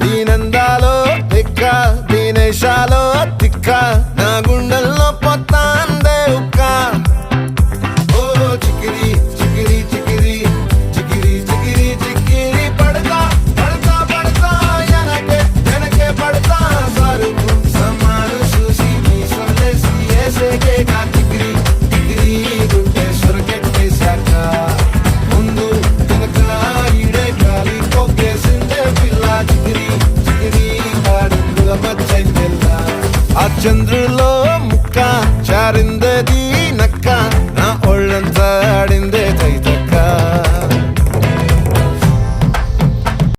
దీనందాలో తిక్క దీనేశాలో తిక్క నా గుండెల్లో పొత్తాందే ఉక్క ఓ చికిరి చికిరి చికిరి చికిరి చికిరి చికిరి పడతా పడతా పడతా వెనకే వెనకే పడతా సరుకు సమాను చూసి నీ సొల్లేసి ఏసేకే కా చికిరి చికిరి గుండె సొరకెట్టేశాక ముందు వెనక ఈడే గాలి కొక్కేసిందే పిల్ల చికిరి చికిరి ఆడుగుల మచ్చై పిల్ల ఆ చంద్రుల